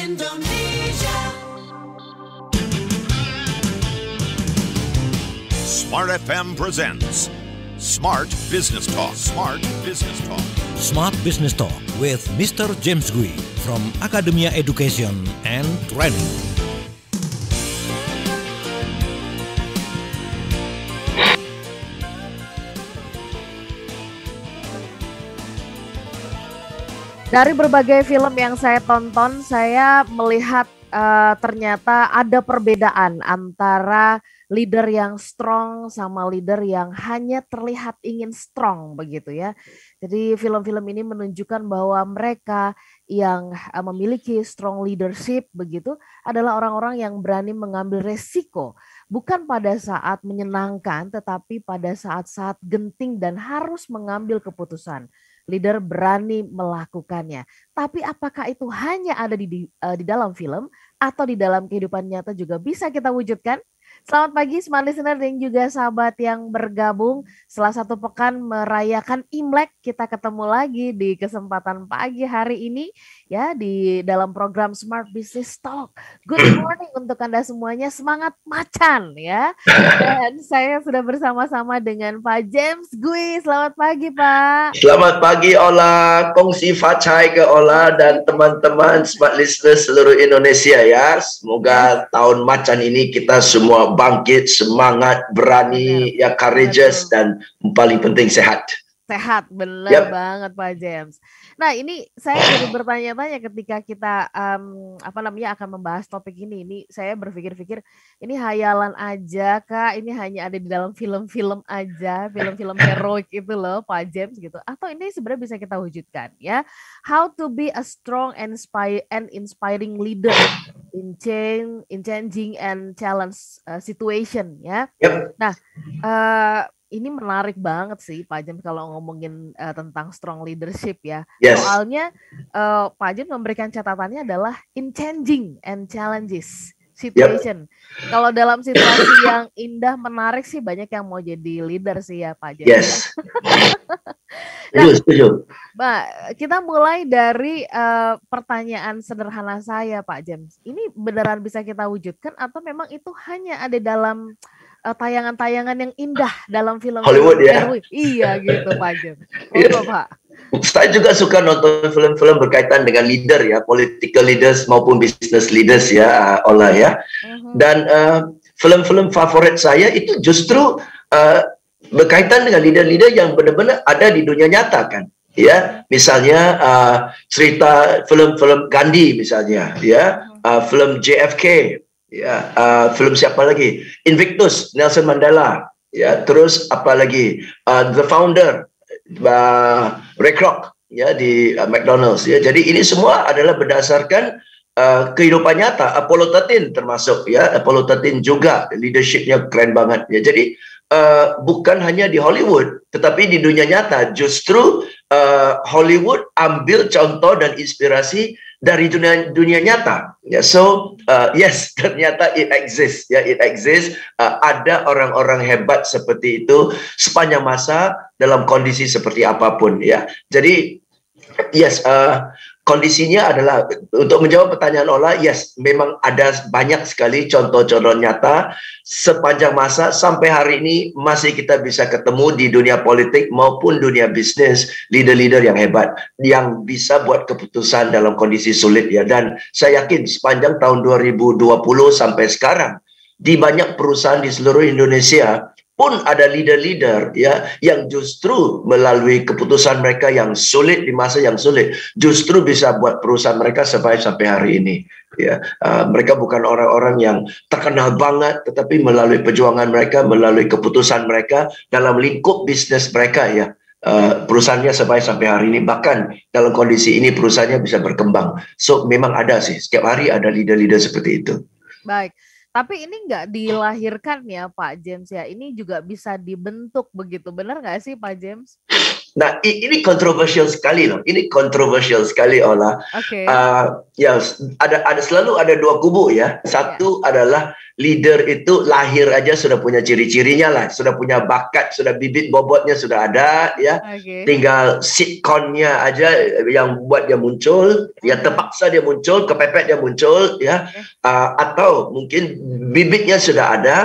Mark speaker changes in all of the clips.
Speaker 1: Indonesia.
Speaker 2: Smart FM presents Smart Business Talk. Smart Business Talk.
Speaker 3: Smart Business Talk with Mr. James Gui from Academia Education and Training.
Speaker 4: Dari berbagai film yang saya tonton, saya melihat ternyata ada perbedaan antara leader yang strong sama leader yang hanya terlihat ingin strong begitu ya. Jadi film-film ini menunjukkan bahwa mereka yang memiliki strong leadership begitu adalah orang-orang yang berani mengambil resiko. Bukan pada saat menyenangkan tetapi pada saat-saat genting dan harus mengambil keputusan. Leader berani melakukannya. Tapi apakah itu hanya ada di dalam film atau di dalam kehidupan nyata juga bisa kita wujudkan? Selamat pagi Smart Listener dan juga sahabat yang bergabung. Setelah satu pekan merayakan Imlek, kita ketemu lagi di kesempatan pagi hari ini ya di dalam program Smart Business Talk. Good morning untuk Anda semuanya, semangat macan ya. Dan saya sudah bersama-sama dengan Pak James Gui. Selamat pagi Pak.
Speaker 5: Selamat pagi Ola, kongsi facai ke Ola dan teman-teman Smart Listener seluruh Indonesia ya. Semoga tahun macan ini kita semua bangkit, semangat, berani, ya courageous dan paling penting sehat.
Speaker 4: Sehat, benar banget Pak James. Nah ini saya jadi bertanya-tanya ketika kita akan membahas topik ini. Ini saya berpikir-pikir ini hayalan aja kak, ini hanya ada di dalam film-film aja, film-film heroik itu loh Pak James gitu. Atau ini sebenarnya bisa kita wujudkan ya. How to be a strong and inspiring leader in changing and challenge situation ya. Nah ini menarik banget sih Pak James kalau ngomongin tentang strong leadership ya. Soalnya Pak James memberikan catatannya adalah in changing and challenges situation. Kalau dalam situasi yang indah menarik sih banyak yang mau jadi leader sih ya Pak James.
Speaker 5: Setuju.
Speaker 4: Mbak, kita mulai dari pertanyaan sederhana saya Pak James. Ini beneran bisa kita wujudkan atau memang itu hanya ada dalam tayangan-tayangan yang indah dalam film
Speaker 5: Hollywood ya?
Speaker 4: Iya gitu Pak James. Pak.
Speaker 5: Saya juga suka nonton film-film berkaitan dengan leader ya, political leaders maupun business leaders ya, Ola ya. Dan film-film favorit saya itu justru berkaitan dengan leader-leader yang benar-benar ada di dunia nyata kan. Ya, misalnya cerita film-film Gandhi misalnya, ya, film JFK. Ya, film siapa lagi? Invictus, Nelson Mandela. Ya, terus apa lagi? The Founder, Ray Kroc, ya di McDonald's. Ya, jadi ini semua adalah berdasarkan kehidupan nyata. Apollo 13 termasuk, ya. Apollo 13 juga leadershipnya keren banget. Ya, jadi bukan hanya di Hollywood, tetapi di dunia nyata. Justru Hollywood ambil contoh dan inspirasi dari dunia nyata. Ya, so yes, ternyata it exists. Ya, it exists. Ada orang-orang hebat seperti itu sepanjang masa dalam kondisi seperti apapun. Ya, jadi yes. Kondisinya adalah untuk menjawab pertanyaan Ola, yes, memang ada banyak sekali contoh-contoh nyata sepanjang masa sampai hari ini masih kita bisa ketemu di dunia politik maupun dunia bisnis leader-leader yang hebat yang bisa buat keputusan dalam kondisi sulit ya. Dan saya yakin sepanjang tahun 2020 sampai sekarang di banyak perusahaan di seluruh Indonesia pun ada leader-leader ya yang justru melalui keputusan mereka yang sulit di masa yang sulit justru bisa buat perusahaan mereka survive sampai hari ini ya. Mereka bukan orang-orang yang terkenal banget tetapi melalui perjuangan mereka, melalui keputusan mereka dalam lingkup bisnis mereka ya, perusahaannya survive sampai hari ini. Bahkan dalam kondisi ini perusahaannya bisa berkembang. So memang ada sih, setiap hari ada leader-leader seperti itu.
Speaker 4: Baik. Tapi ini nggak dilahirkan ya Pak James ya, ini juga bisa dibentuk begitu, benar nggak sih Pak James?
Speaker 5: Nah, ini kontroversial sekali loh. Ini kontroversial sekali, Ola.
Speaker 4: Oke.
Speaker 5: Ya, selalu ada dua kubu ya. Satu adalah leader itu lahir aja sudah punya ciri-cirinya lah, sudah punya bakat, sudah bibit bobotnya sudah ada ya. Tinggal sitcomnya aja yang buat dia muncul, ya terpaksa dia muncul, kepepet dia muncul ya. Atau mungkin bibitnya sudah ada.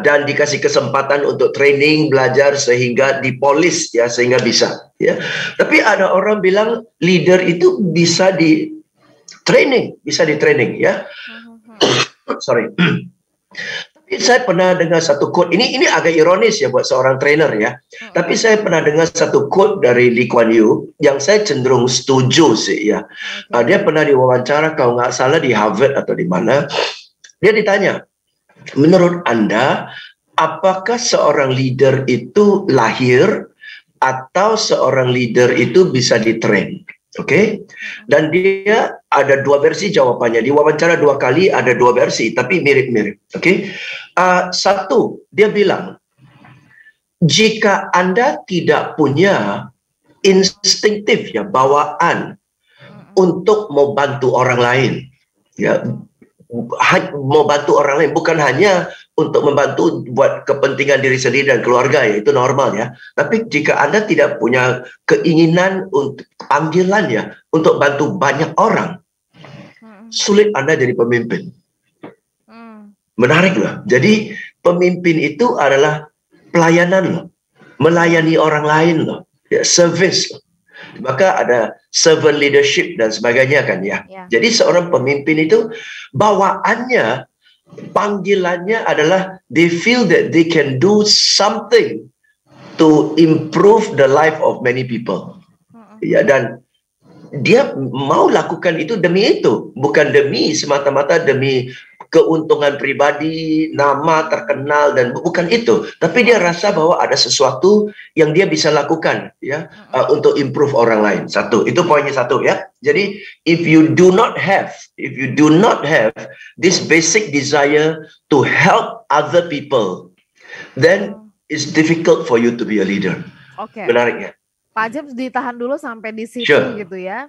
Speaker 5: Dan dikasih kesempatan untuk training, belajar sehingga dipolis ya, sehingga bisa ya. Tapi ada orang bilang leader itu bisa di training ya. Sorry. Tapi saya pernah dengar satu quote, ini agak ironis ya buat seorang trainer ya. Tapi saya pernah dengar satu quote dari Lee Kuan Yew yang saya cenderung setuju sih ya. Dia pernah diwawancara kalau nggak salah di Harvard atau di mana. Dia ditanya, menurut Anda, apakah seorang leader itu lahir atau seorang leader itu bisa ditrain? Oke? Dan dia ada dua versi jawabannya. Di wawancara 2 kali ada 2 versi, tapi mirip-mirip. Oke? Satu, dia bilang, jika Anda tidak punya instinktif ya, bawaan untuk membantu orang lain, ya, mau bantu orang lain, bukan hanya untuk membantu buat kepentingan diri sendiri dan keluarga ya, itu normal ya. Tapi jika Anda tidak punya keinginan untuk panggilan ya untuk bantu banyak orang, sulit Anda jadi pemimpin. Menarik loh. Jadi pemimpin itu adalah pelayanan loh, melayani orang lain loh, ya, service loh. Maka ada servant leadership dan sebagainya kan ya. Jadi seorang pemimpin itu bawaannya, panggilannya adalah they feel that they can do something to improve the life of many people. Ya, dan dia mau lakukan itu demi itu, bukan demi semata-mata demi keuntungan pribadi, nama terkenal, dan bukan itu. Tapi dia rasa bahwa ada sesuatu yang dia bisa lakukan ya, untuk improve orang lain. Satu, itu poinnya satu ya. Jadi if you do not have this basic desire to help other people, then it's difficult for you to be a leader. Menarik ya.
Speaker 4: Pak James, ditahan dulu sampai di situ gitu ya.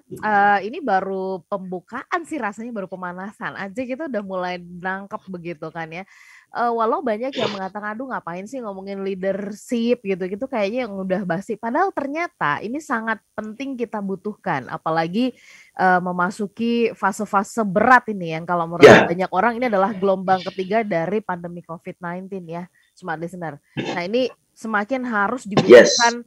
Speaker 4: Ini baru pembukaan sih rasanya, baru pemanasan aja gitu udah mulai nangkep begitu kan ya. Walau banyak yang mengatakan, aduh ngapain sih ngomongin leadership gitu-gitu, kayaknya yang udah basi. Padahal ternyata ini sangat penting kita butuhkan, apalagi memasuki fase-fase berat ini yang kalau menurut banyak orang ini adalah gelombang ketiga dari pandemi COVID-19 ya, Smart Listener. Nah ini semakin harus dibutuhkan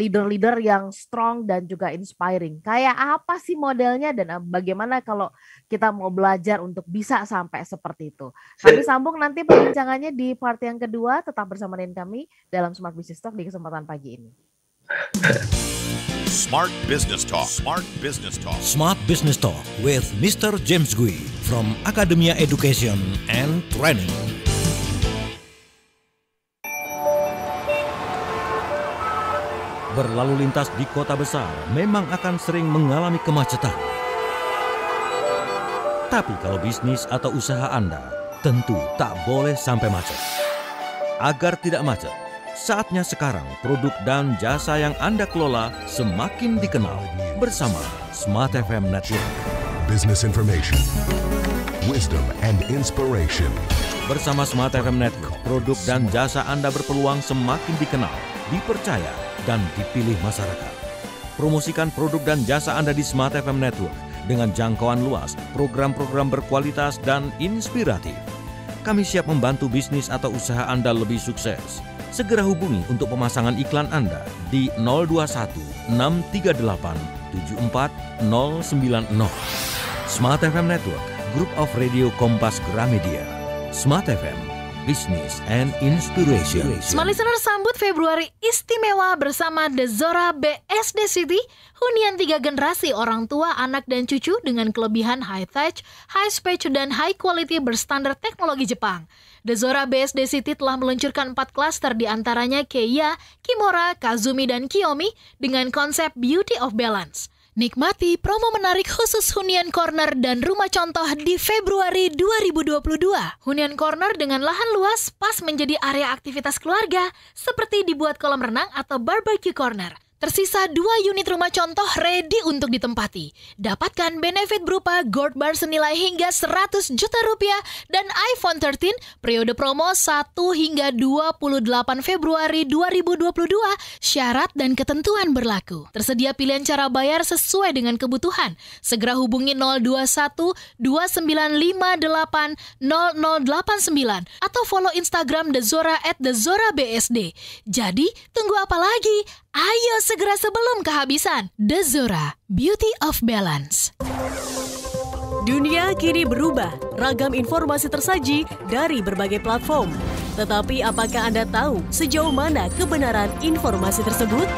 Speaker 4: leader-leader yang strong dan juga inspiring. Kayak apa sih modelnya dan bagaimana kalau kita mau belajar untuk bisa sampai seperti itu. Kami sambung nanti perbincangannya di part yang kedua. Tetap bersama dengan kami dalam Smart Business Talk di kesempatan pagi ini.
Speaker 2: Smart Business Talk. Smart Business Talk.
Speaker 3: Smart Business Talk with Mr. James Gui from Academia Education and Training. Berlalu lintas di kota besar memang akan sering mengalami kemacetan. Tapi kalau bisnis atau usaha Anda tentu tak boleh sampai macet. Agar tidak macet, saatnya sekarang produk dan jasa yang Anda kelola semakin dikenal bersama Smart FM Network.
Speaker 1: Business information, wisdom and inspiration.
Speaker 3: Bersama Smart FM Network, produk dan jasa Anda berpeluang semakin dikenal, dipercaya, dan dipilih masyarakat. Promosikan produk dan jasa Anda di Smart FM Network dengan jangkauan luas, program-program berkualitas dan inspiratif. Kami siap membantu bisnis atau usaha Anda lebih sukses. Segera hubungi untuk pemasangan iklan Anda di 021 638 74090. Smart FM Network, Group of Radio Kompas Gramedia. Smart FM, Business and Inspiration.
Speaker 6: Smart Listener, sambut Februari istimewa bersama The Zora BSD City, hunian 3 generasi orang tua, anak, dan cucu dengan kelebihan high touch, high speed, dan high quality berstandar teknologi Jepang. The Zora BSD City telah meluncurkan 4 klaster diantaranya Keiya, Kimura, Kazumi, dan Kiyomi dengan konsep Beauty of Balance. Nikmati promo menarik khusus Hunian Corner dan Rumah Contoh di Februari 2022. Hunian Corner dengan lahan luas pas menjadi area aktivitas keluarga seperti dibuat kolam renang atau barbecue corner. Tersisa 2 unit rumah contoh ready untuk ditempati. Dapatkan benefit berupa gold bar senilai hingga 100 juta rupiah dan iPhone 13 periode promo 1 hingga 28 Februari 2022. Syarat dan ketentuan berlaku. Tersedia pilihan cara bayar sesuai dengan kebutuhan. Segera hubungi 021 2958 0089 atau follow Instagram Dezora @DezoraBSD. Jadi, tunggu apa lagi? Ayo segera sebelum kehabisan. Dezora, Beauty of Balance.
Speaker 7: Dunia kini berubah, ragam informasi tersaji dari berbagai platform. Tetapi apakah Anda tahu sejauh mana kebenaran informasi tersebut?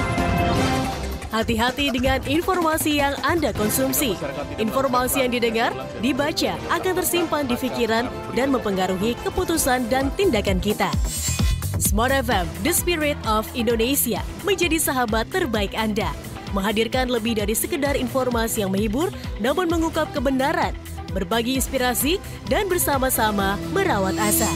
Speaker 7: Hati-hati dengan informasi yang Anda konsumsi. Informasi yang didengar, dibaca akan tersimpan di pikiran dan mempengaruhi keputusan dan tindakan kita. Smart FM, The Spirit of Indonesia, menjadi sahabat terbaik Anda. Menghadirkan lebih dari sekedar informasi yang menghibur, namun mengungkap kebenaran, berbagi inspirasi, dan bersama-sama merawat asa.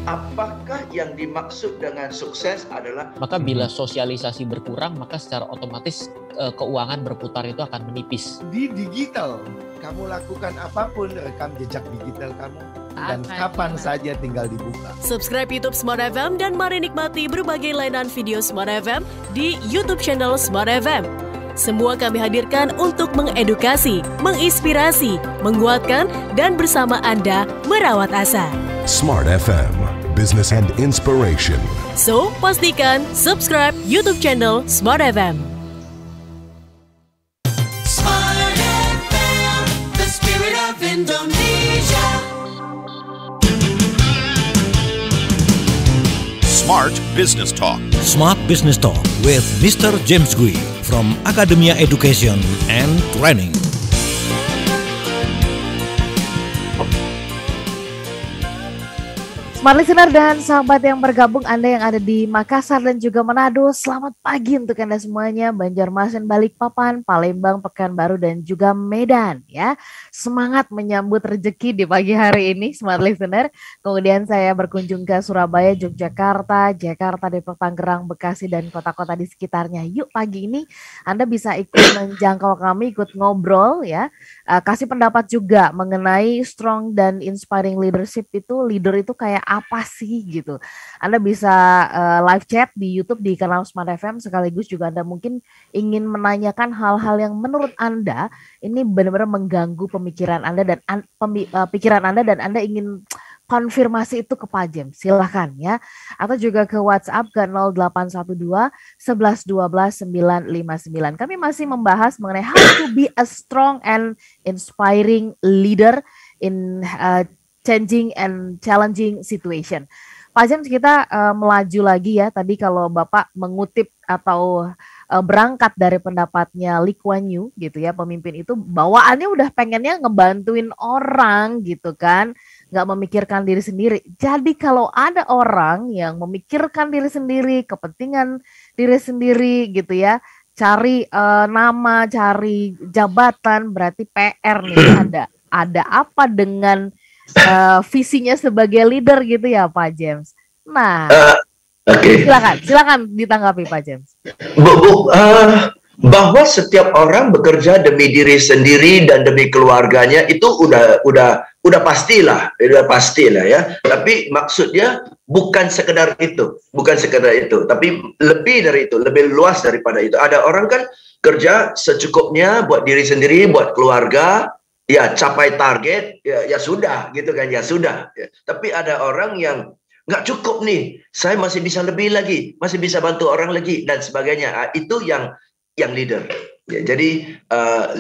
Speaker 5: Apakah yang dimaksud dengan sukses adalah?
Speaker 8: Maka bila sosialisasi berkurang, maka secara otomatis keuangan berputar itu akan menipis.
Speaker 9: Di digital, kamu lakukan apapun, rekam jejak digital kamu. Dan kapan saja tinggal dibuka.
Speaker 7: Subscribe YouTube Smart FM dan mari nikmati berbagai layanan video Smart FM di YouTube channel Smart FM. Semua kami hadirkan untuk mengedukasi, menginspirasi, menguatkan, dan bersama Anda merawat asa.
Speaker 1: Smart FM, Business and Inspiration.
Speaker 7: So, pastikan subscribe YouTube channel Smart FM.
Speaker 10: Smart FM, the spirit of Indonesia.
Speaker 2: Smart Business Talk.
Speaker 3: Smart Business Talk with Mr. James Gui from Academia Education and Training.
Speaker 4: Smart Listener dan sahabat yang bergabung, Anda yang ada di Makassar dan juga Manado, selamat pagi untuk Anda semuanya, Banjarmasin, Balikpapan, Palembang, Pekanbaru, dan juga Medan ya. Semangat menyambut rezeki di pagi hari ini, Smart Listener. Kemudian saya berkunjung ke Surabaya, Yogyakarta, Jakarta, Depok, Tangerang, Bekasi, dan kota-kota di sekitarnya. Yuk pagi ini Anda bisa ikut menjangkau kami, ikut ngobrol ya. Kasih pendapat juga mengenai strong dan inspiring leadership itu, leader itu kayak apa sih gitu. Anda bisa live chat di YouTube di kanal Smart FM, sekaligus juga Anda mungkin ingin menanyakan hal-hal yang menurut Anda ini benar-benar mengganggu pemikiran Anda dan pikiran Anda dan Anda ingin konfirmasi itu ke Pak James, silahkan ya. Atau juga ke WhatsApp ke 0812 11 12 959. Kami masih membahas mengenai how to be a strong and inspiring leader in changing and challenging situation. Pak James, kita melaju lagi ya. Tadi kalau Bapak mengutip atau berangkat dari pendapatnya Lee Kuan Yew gitu ya, pemimpin itu bawaannya udah pengennya ngebantuin orang gitu kan, nggak memikirkan diri sendiri. Jadi kalau ada orang yang memikirkan diri sendiri, kepentingan diri sendiri gitu ya, cari nama, cari jabatan, berarti PR nih ada. Ada apa dengan visinya sebagai leader gitu ya Pak James. Nah, silakan ditanggapi Pak James.
Speaker 5: Bahwa setiap orang bekerja demi diri sendiri dan demi keluarganya itu udah pastilah ya. Tapi maksudnya bukan sekedar itu, tapi lebih dari itu, lebih luas daripada itu. Ada orang kan kerja secukupnya buat diri sendiri, buat keluarga. Ya capai target, ya sudah gitu kan, ya sudah. Ya. Tapi ada orang yang nggak cukup nih, saya masih bisa lebih lagi, masih bisa bantu orang lagi dan sebagainya. Itu yang leader. Ya, jadi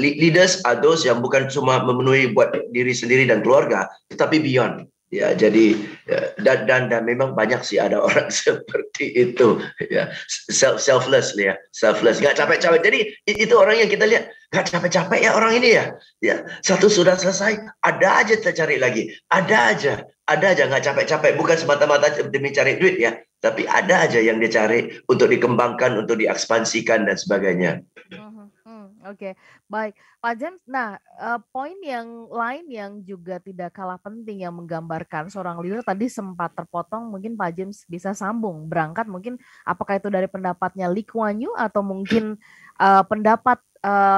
Speaker 5: leaders are those yang bukan cuma memenuhi buat diri sendiri dan keluarga, tetapi beyond. Ya, jadi dan memang banyak sih ada orang seperti itu. Ya, selfless, nggak capek-capek. Jadi itu orang yang kita lihat nggak capek-capek ya orang ini ya. Ya, satu sudah selesai, ada aja tercari lagi, ada aja nggak capek-capek. Bukan semata-mata demi cari duit ya, tapi ada aja yang dia cari untuk dikembangkan, untuk diekspansikan dan sebagainya.
Speaker 4: Oke, baik, Pak James. Nah, poin yang lain yang juga tidak kalah penting yang menggambarkan seorang leader tadi sempat terpotong. Mungkin Pak James bisa sambung berangkat. Mungkin apakah itu dari pendapatnya Lee Kuan Yew atau mungkin pendapat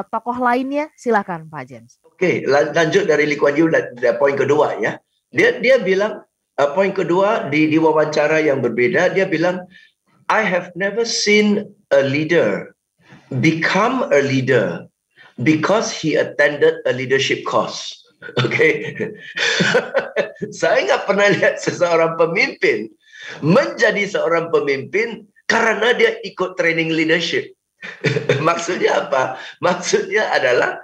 Speaker 4: tokoh lainnya? Silakan, Pak James.
Speaker 5: Oke, lanjut dari Lee Kuan Yew poin kedua ya. Dia bilang poin kedua di wawancara yang berbeda, dia bilang, I have never seen a leader become a leader because he attended a leadership course. Okay. Saya nggak pernah lihat seseorang pemimpin menjadi seorang pemimpin karena dia ikut training leadership. Maksudnya apa? Maksudnya adalah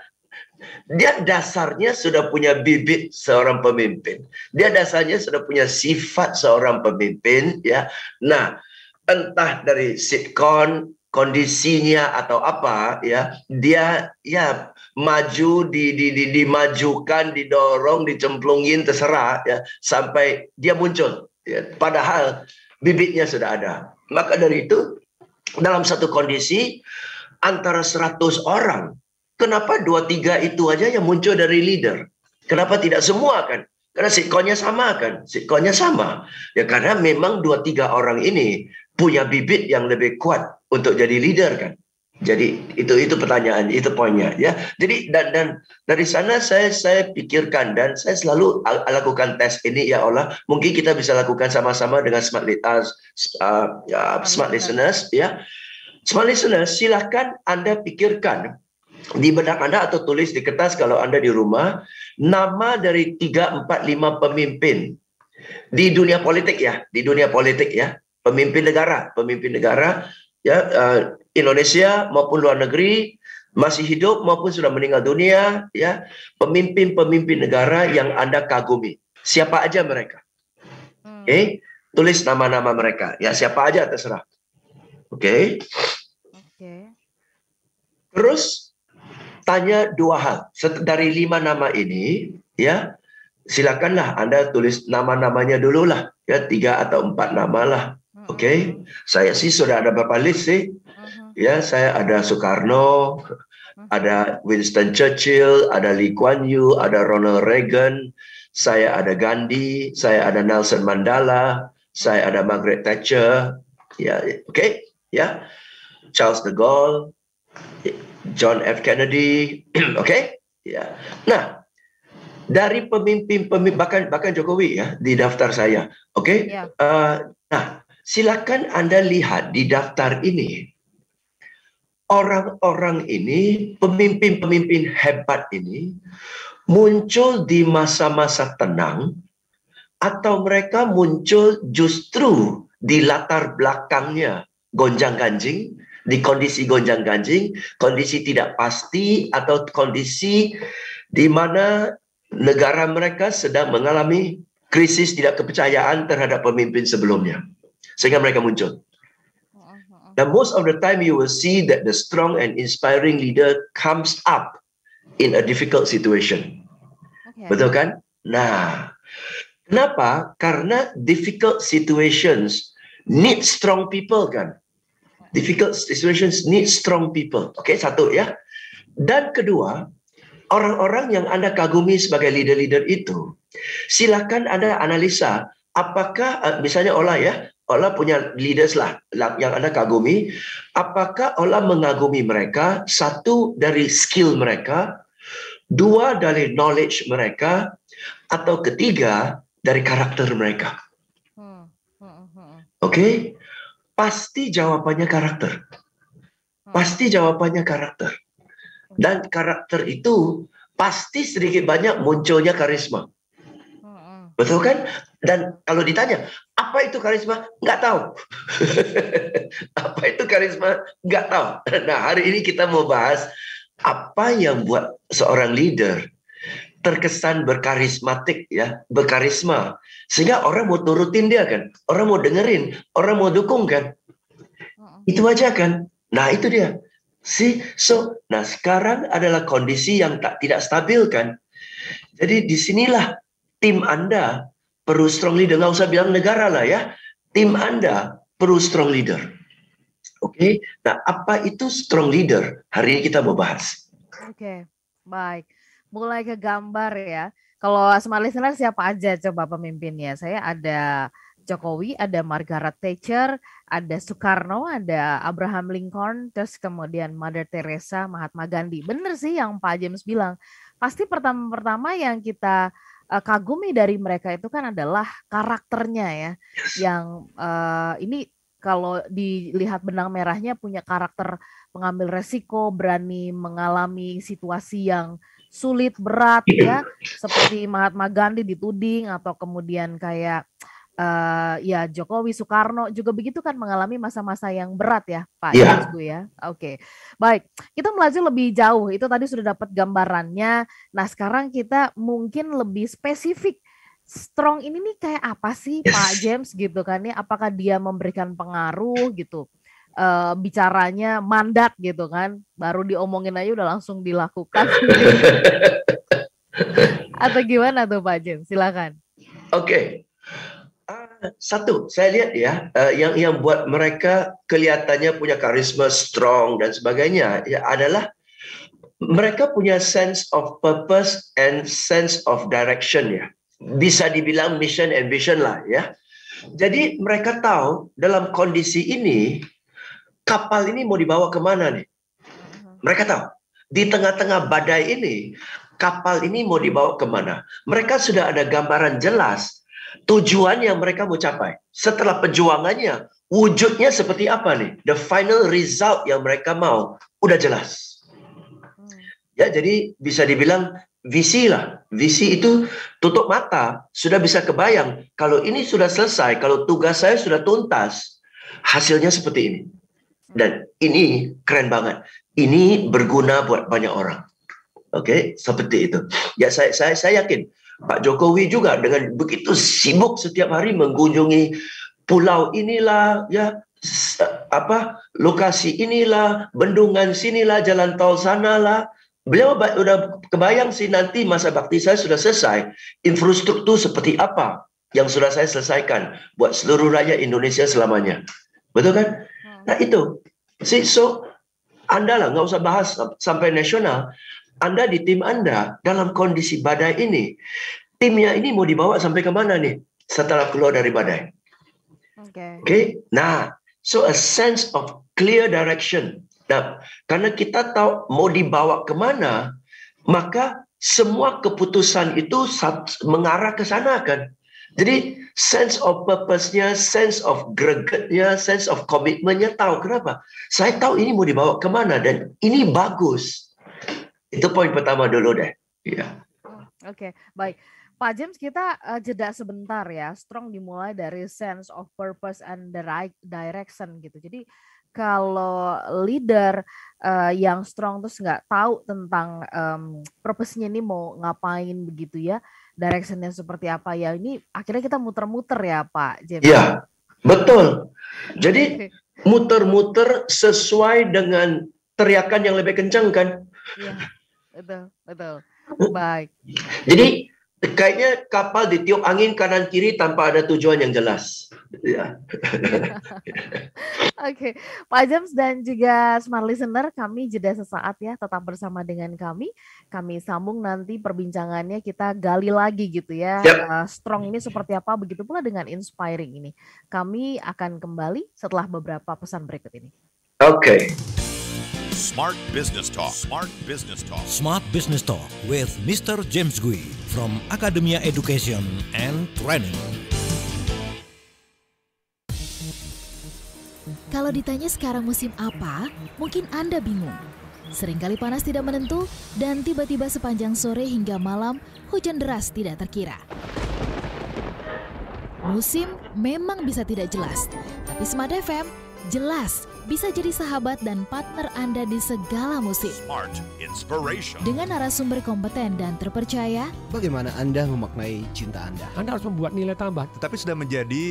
Speaker 5: dia dasarnya sudah punya bibit seorang pemimpin. Dia dasarnya sudah punya sifat seorang pemimpin, ya. Nah, entah dari sitcom, kondisinya atau apa, ya, dia ya maju, dimajukan, didorong, dicemplungin, terserah, ya, sampai dia muncul, ya, padahal bibitnya sudah ada. Maka dari itu, dalam satu kondisi antara 100 orang, kenapa 2-3 itu aja yang muncul dari leader? Kenapa tidak semua kan? Karena sitkomnya sama kan? Sitkomnya sama. Ya karena memang 2-3 orang ini punya bibit yang lebih kuat untuk jadi leader kan. Jadi itu pertanyaan, itu poinnya ya. Jadi dan dari sana saya pikirkan dan saya selalu lakukan tes ini, ya Allah, mungkin kita bisa lakukan sama-sama dengan smart listeners ya. Smart listeners, silakan Anda pikirkan di benak Anda atau tulis di kertas kalau Anda di rumah nama dari 3, 4, 5 pemimpin di dunia politik ya, pemimpin negara ya, Indonesia maupun luar negeri, masih hidup maupun sudah meninggal dunia, ya, pemimpin negara yang Anda kagumi. Siapa aja mereka? Oke, tulis nama-nama mereka. Ya, siapa aja terserah. Oke. Terus tanya 2 hal. Dari 5 nama ini, ya, silakanlah Anda tulis nama-namanya dulu lah, ya, 3 atau 4 nama lah. Oke, saya sih sudah ada beberapa list sih. Ya, saya ada Soekarno, ada Winston Churchill, ada Lee Kuan Yew, ada Ronald Reagan, saya ada Gandhi, saya ada Nelson Mandela, saya ada Margaret Thatcher, ya, oke, ya, Charles de Gaulle, John F. Kennedy, oke, ya. Nah, dari pemimpin bahkan Jokowi ya di daftar saya, oke. Nah, silakan Anda lihat di daftar ini. Orang-orang ini, pemimpin-pemimpin hebat ini, muncul di masa-masa tenang, atau mereka muncul justru di latar belakangnya gonjang-ganjing, di kondisi gonjang-ganjing, kondisi tidak pasti, atau kondisi di mana negara mereka sedang mengalami krisis tidak kepercayaan terhadap pemimpin sebelumnya. Sehingga mereka muncul. Now, most of the time you will see that the strong and inspiring leader comes up in a difficult situation. Betul kan? Nah, kenapa? Karena difficult situations need strong people kan? Difficult situations need strong people. Oke, satu ya. Dan kedua, orang-orang yang Anda kagumi sebagai leader-leader itu, silakan Anda analisa apakah misalnya Allah punya leaders lah yang Anda kagumi, apakah Allah mengagumi mereka, 1 dari skill mereka, 2 dari knowledge mereka, atau 3 dari karakter mereka. Oke? Pasti jawabannya karakter. Pasti jawabannya karakter. Dan karakter itu pasti sedikit banyak munculnya karisma. Betul kan? Dan kalau ditanya, apa itu karisma? Nggak tahu. Apa itu karisma? Nggak tahu. Nah, hari ini kita mau bahas apa yang buat seorang leader terkesan berkarismatik, ya, berkarisma. Sehingga orang mau turutin dia kan? Orang mau dengerin, orang mau dukung kan? Itu aja kan? Nah, itu dia. Nah sekarang adalah kondisi yang tidak stabil kan? Jadi disinilah tim Anda perlu strong leader. Nggak usah bilang negara lah ya. Tim Anda perlu strong leader. Oke? Nah, apa itu strong leader? Hari ini kita mau bahas.
Speaker 4: Oke, baik. Mulai ke gambar ya. Kalau smart listener siapa aja coba pemimpinnya? Saya ada Jokowi, ada Margaret Thatcher, ada Soekarno, ada Abraham Lincoln, terus kemudian Mother Teresa, Mahatma Gandhi. Bener sih yang Pak James bilang. Pasti pertama-pertama yang kita kagumi dari mereka itu kan adalah karakternya ya. Yang ini kalau dilihat benang merahnya punya karakter pengambil resiko, berani mengalami situasi yang sulit, berat ya, seperti Mahatma Gandhi dituding atau kemudian kayak ya Jokowi, Soekarno juga begitu kan mengalami masa-masa yang berat ya Pak James ya. Oke, baik, kita melaju lebih jauh, itu tadi sudah dapat gambarannya. Nah sekarang kita mungkin lebih spesifik, strong ini nih kayak apa sih Pak James gitu kan ya, apakah dia memberikan pengaruh gitu, bicaranya mandat gitu kan, baru diomongin aja udah langsung dilakukan gitu. Atau gimana tuh Pak James, silakan.
Speaker 5: Oke. Satu, saya lihat ya, yang buat mereka kelihatannya punya karisma strong dan sebagainya ya adalah mereka punya sense of purpose and sense of direction ya. Bisa dibilang mission and vision lah ya. Jadi mereka tahu dalam kondisi ini kapal ini mau dibawa kemana nih. Mereka tahu di tengah-tengah badai ini kapal ini mau dibawa kemana. Mereka sudah ada gambaran jelas tujuan yang mereka mau capai. Setelah perjuangannya, wujudnya seperti apa nih? The final result yang mereka mau, udah jelas. Ya, jadi bisa dibilang visi lah. Visi itu tutup mata, sudah bisa kebayang. Kalau ini sudah selesai, kalau tugas saya sudah tuntas, hasilnya seperti ini. Dan ini keren banget. Ini berguna buat banyak orang. Oke, seperti itu. Ya, saya yakin Pak Jokowi juga dengan begitu sibuk setiap hari mengunjungi pulau inilah, ya lokasi inilah, bendungan sinilah, jalan tol sanalah. Beliau udah kebayang sih nanti masa bakti saya sudah selesai, infrastruktur seperti apa yang sudah saya selesaikan buat seluruh rakyat Indonesia selamanya. Betul kan? Nah itu. So Anda lah nggak usah bahas sampai nasional. Anda di tim Anda dalam kondisi badai ini, timnya ini mau dibawa sampai kemana nih setelah keluar dari badai? Oke. Nah, so a sense of clear direction. Nah, karena kita tahu mau dibawa kemana, maka semua keputusan itu mengarah ke sana kan. Jadi sense of purpose-nya, sense of gregetnya, sense of commitment-nya tahu kenapa. Saya tahu ini mau dibawa kemana dan ini bagus. Itu poin pertama dulu deh. Ya.
Speaker 4: Oke, baik. Pak James, kita jeda sebentar ya. Strong dimulai dari sense of purpose and the right direction gitu. Jadi kalau leader yang strong terus nggak tahu tentang purpose-nya ini mau ngapain begitu ya, direction-nya seperti apa ya, ini akhirnya kita muter-muter ya Pak James.
Speaker 5: Iya, betul. Jadi muter-muter sesuai dengan teriakan yang lebih kencang kan.
Speaker 4: Iya, betul. Baik.
Speaker 5: Jadi kayaknya kapal ditiup angin kanan kiri tanpa ada tujuan yang jelas. Ya.
Speaker 4: Oke, Pak James dan juga Smart Listener, kami jeda sesaat ya, tetap bersama dengan kami. Kami sambung nanti perbincangannya, kita gali lagi gitu ya. Strong ini seperti apa, begitu pula dengan inspiring ini. Kami akan kembali setelah beberapa pesan berikut ini.
Speaker 5: Oke.
Speaker 2: Smart Business Talk. Smart Business Talk.
Speaker 3: Smart Business Talk with Mr. James Gui from Academia Education and Training.
Speaker 6: Kalau ditanya sekarang musim apa, mungkin Anda bingung. Seringkali panas tidak menentu dan tiba-tiba sepanjang sore hingga malam hujan deras tidak terkira. Musim memang bisa tidak jelas, tapi Smart FM jelas bisa jadi sahabat dan partner Anda di segala musim.
Speaker 2: Smart Inspiration.
Speaker 6: Dengan narasumber kompeten dan terpercaya,
Speaker 11: bagaimana Anda memaknai cinta Anda?
Speaker 12: Anda harus membuat nilai tambah.
Speaker 13: Tetapi sudah menjadi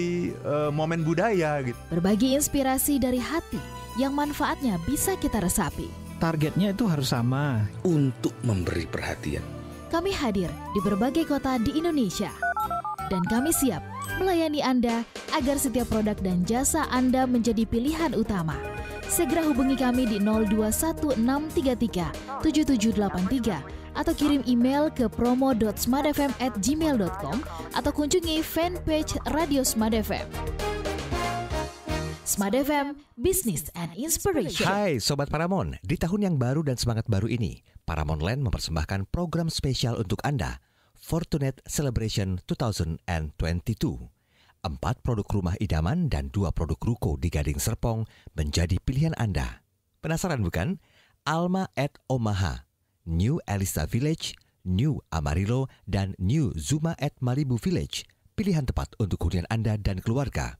Speaker 13: momen budaya gitu.
Speaker 6: Berbagi inspirasi dari hati yang manfaatnya bisa kita resapi.
Speaker 12: Targetnya itu harus sama.
Speaker 11: Untuk memberi perhatian.
Speaker 6: Kami hadir di berbagai kota di Indonesia. Dan kami siap melayani Anda agar setiap produk dan jasa Anda menjadi pilihan utama. Segera hubungi kami di 0216337783 atau kirim email ke promo.smartfm@gmail.com atau kunjungi fanpage Radio Smart FM. Smart FM, Business and Inspiration.
Speaker 14: Hai Sobat Paramount, di tahun yang baru dan semangat baru ini, Paramount Land mempersembahkan program spesial untuk Anda, Fortunate Celebration 2022. 4 produk rumah idaman dan 2 produk ruko di Gading Serpong menjadi pilihan Anda. Penasaran bukan? Alma at Omaha, New Elisa Village, New Amarillo, dan New Zuma at Malibu Village. Pilihan tepat untuk hunian Anda dan keluarga.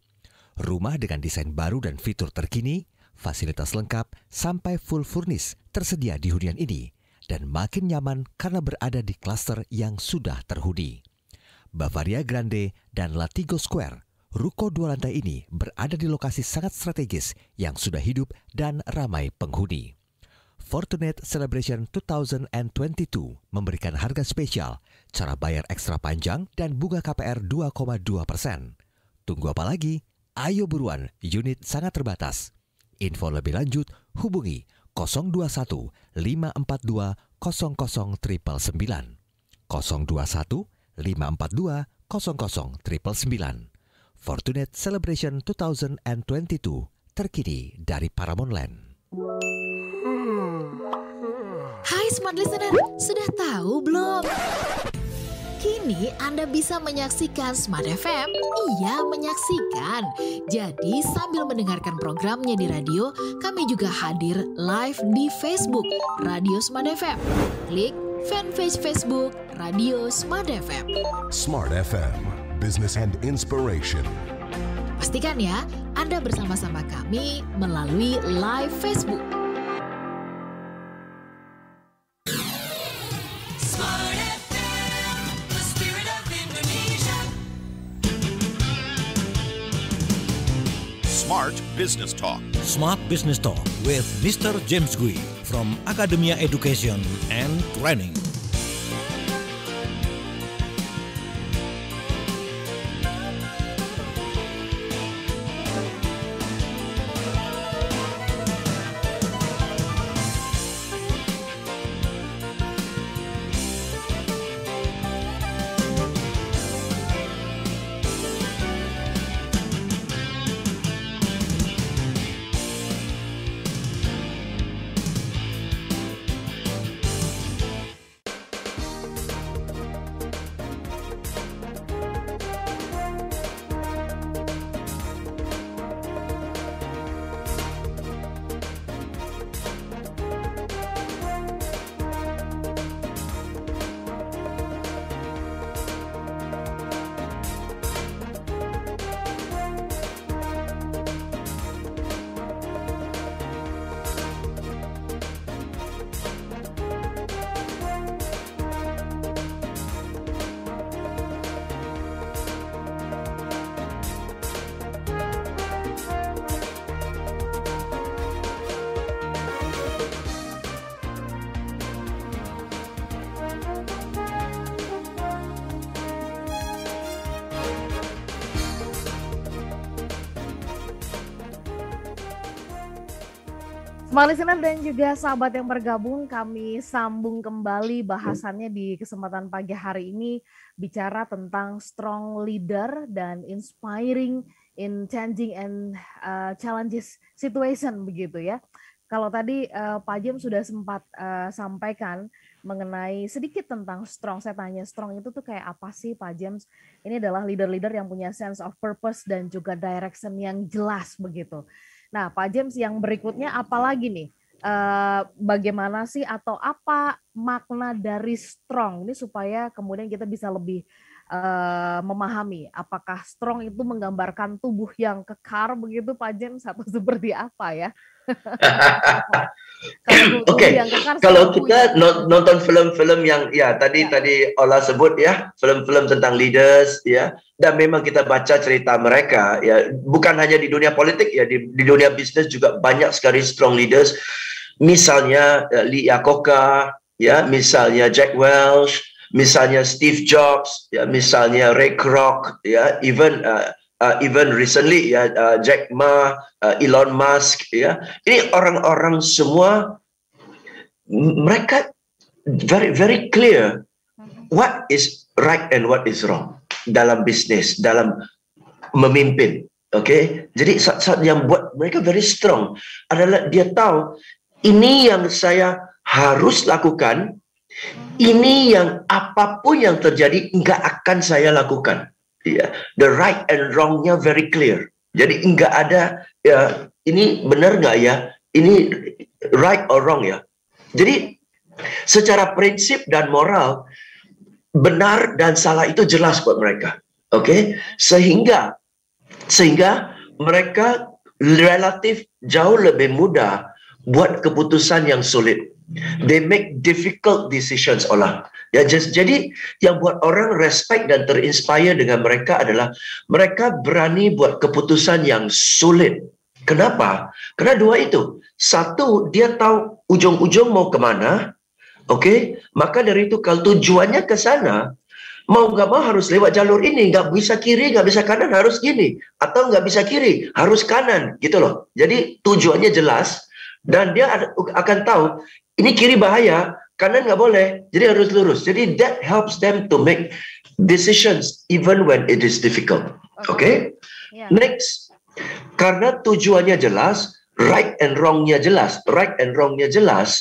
Speaker 14: Rumah dengan desain baru dan fitur terkini, fasilitas lengkap, sampai full furnish tersedia di hunian ini. Dan makin nyaman karena berada di klaster yang sudah terhuni. Bavaria Grande dan Latigo Square, ruko 2 lantai ini berada di lokasi sangat strategis yang sudah hidup dan ramai penghuni. Fortunate Celebration 2022 memberikan harga spesial, cara bayar ekstra panjang, dan bunga KPR 2,2%. Tunggu apa lagi? Ayo buruan, unit sangat terbatas. Info lebih lanjut hubungi 021 542 00 021 542 00 Fortunate Celebration 2022 terkini dari Paramount Land.
Speaker 6: Hai Smart Listener, sudah tahu belum? Kini Anda bisa menyaksikan Smart FM. Iya, menyaksikan. Jadi sambil mendengarkan programnya di radio, kami juga hadir live di Facebook Radio Smart FM. Klik fanpage Facebook Radio Smart FM.
Speaker 1: Smart FM, Business and Inspiration.
Speaker 6: Pastikan ya, Anda bersama-sama kami melalui live Facebook.
Speaker 2: Smart Business Talk.
Speaker 3: Smart Business Talk with Mr. James Gui from Academia Education and Training.
Speaker 4: Smart Listener dan juga sahabat yang bergabung, kami sambung kembali bahasannya di kesempatan pagi hari ini, bicara tentang strong leader dan inspiring in changing and challenges situation begitu ya. Kalau tadi Pak James sudah sempat sampaikan mengenai sedikit tentang strong, saya tanya strong itu tuh kayak apa sih Pak James? Ini adalah leader-leader yang punya sense of purpose dan juga direction yang jelas begitu. Nah, Pak James, yang berikutnya apa lagi nih? Bagaimana sih atau apa makna dari strong ini supaya kemudian kita bisa lebih memahami apakah strong itu menggambarkan tubuh yang kekar begitu Pak James atau seperti apa ya?
Speaker 5: Oke, kalau kita nonton film-film yang tadi Ola sebut ya, film-film tentang leaders ya, dan memang kita baca cerita mereka ya, bukan hanya di dunia politik ya, di dunia bisnis juga banyak sekali strong leaders. Misalnya Lee Iacocca ya, misalnya Jack Welch, misalnya Steve Jobs ya, misalnya Ray Kroc ya, even even recently ya, Jack Ma, Elon Musk ya. Ini orang-orang semua mereka very very clear what is right and what is wrong dalam bisnis, dalam memimpin. Oke, jadi yang buat mereka very strong adalah dia tahu ini yang saya harus lakukan, ini yang apapun yang terjadi nggak akan saya lakukan. Ya, the right and wrongnya very clear. Jadi nggak ada ya ini benar nggak ya, ini right or wrong ya. Jadi secara prinsip dan moral benar dan salah itu jelas buat mereka. Oke, sehingga mereka relatif jauh lebih mudah buat keputusan yang sulit. They make difficult decisions ya. Jadi yang buat orang respect dan terinspire dengan mereka adalah mereka berani buat keputusan yang sulit. Kenapa? Karena dua itu. Satu, dia tahu ujung-ujung mau kemana. Oke, maka dari itu kalau tujuannya ke sana, mau nggak mau harus lewat jalur ini, nggak bisa kiri, nggak bisa kanan, harus gini, atau nggak bisa kiri, harus kanan, gitu loh. Jadi tujuannya jelas dan dia akan tahu ini kiri bahaya, kanan nggak boleh, jadi harus lurus. Jadi that helps them to make decisions even when it is difficult. Oke?
Speaker 4: Yeah.
Speaker 5: Next, karena tujuannya jelas, right and wrongnya jelas,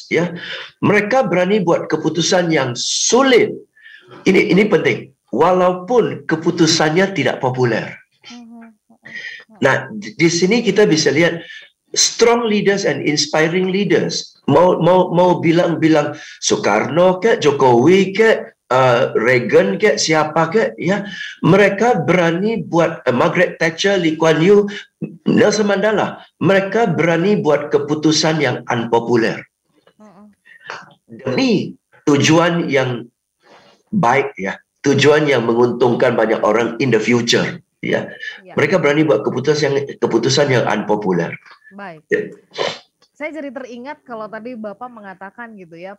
Speaker 5: ya. Mereka berani buat keputusan yang sulit. Ini penting, walaupun keputusannya tidak populer. Nah, di sini kita bisa lihat strong leaders and inspiring leaders. Mau bilang Soekarno ke, Jokowi ke, Reagan ke, siapa ke, ya, mereka berani buat Margaret Thatcher, Lee Kuan Yew, Nelson Mandela, mereka berani buat keputusan yang unpopuler demi tujuan yang baik, ya, tujuan yang menguntungkan banyak orang in the future, ya. Mereka berani buat keputusan yang unpopuler.
Speaker 4: Baik. Saya jadi teringat kalau tadi Bapak mengatakan gitu ya,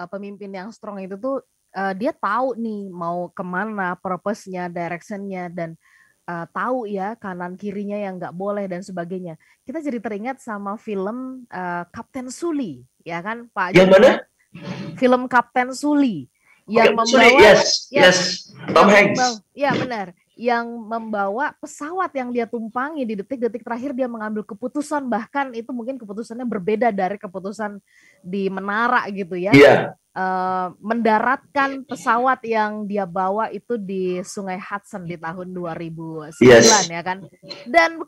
Speaker 4: pemimpin yang strong itu tuh dia tahu nih mau kemana, purpose-nya, direction-nya, dan tahu ya kanan kirinya yang nggak boleh dan sebagainya. Kita jadi teringat sama film Kapten Suli, ya kan Pak?
Speaker 5: Yang mana?
Speaker 4: Film Kapten Suli yang membawa,
Speaker 5: yes, Tom Hanks.
Speaker 4: Ya benar. Yang membawa pesawat yang dia tumpangi di detik-detik terakhir dia mengambil keputusan, bahkan itu mungkin keputusannya berbeda dari keputusan di menara gitu ya.
Speaker 5: Yeah.
Speaker 4: Mendaratkan pesawat yang dia bawa itu di Sungai Hudson di tahun 2009, ya kan. Dan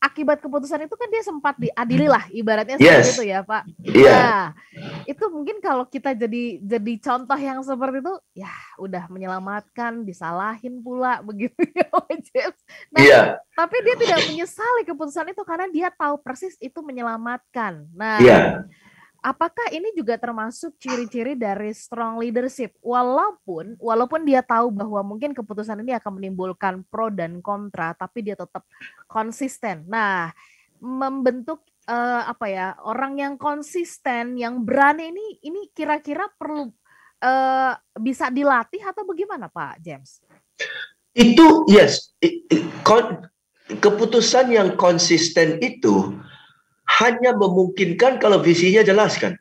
Speaker 4: akibat keputusan itu kan dia sempat diadili lah, ibaratnya seperti itu ya Pak.
Speaker 5: Yeah.
Speaker 4: Nah, itu mungkin kalau kita jadi contoh yang seperti itu, ya udah menyelamatkan, disalahin pula begitu ya James. Nah, tapi dia tidak menyesali keputusan itu karena dia tahu persis itu menyelamatkan. Nah, apakah ini juga termasuk ciri-ciri dari strong leadership? Walaupun dia tahu bahwa mungkin keputusan ini akan menimbulkan pro dan kontra, tapi dia tetap konsisten. Nah, membentuk orang yang konsisten, yang berani ini kira-kira perlu bisa dilatih atau bagaimana Pak James?
Speaker 5: Itu keputusan yang konsisten itu hanya memungkinkan kalau visinya jelas kan.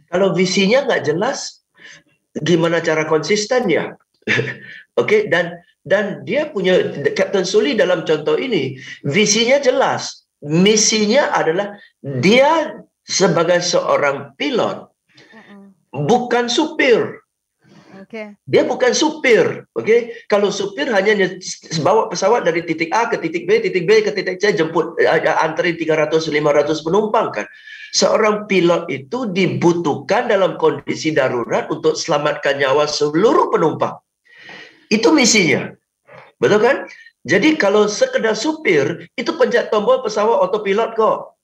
Speaker 5: Kalau visinya nggak jelas, gimana cara konsisten ya? Oke, dan dia punya Kapten Suli dalam contoh ini, visinya jelas. Misinya adalah dia sebagai seorang pilot, bukan supir. Dia bukan supir, oke? Kalau supir hanya bawa pesawat dari titik A ke titik B ke titik C, jemput anterin 300-500 penumpang kan. Seorang pilot itu dibutuhkan dalam kondisi darurat untuk selamatkan nyawa seluruh penumpang. Itu misinya, betul kan? Jadi kalau sekedar supir itu pencet tombol pesawat otopilot kok.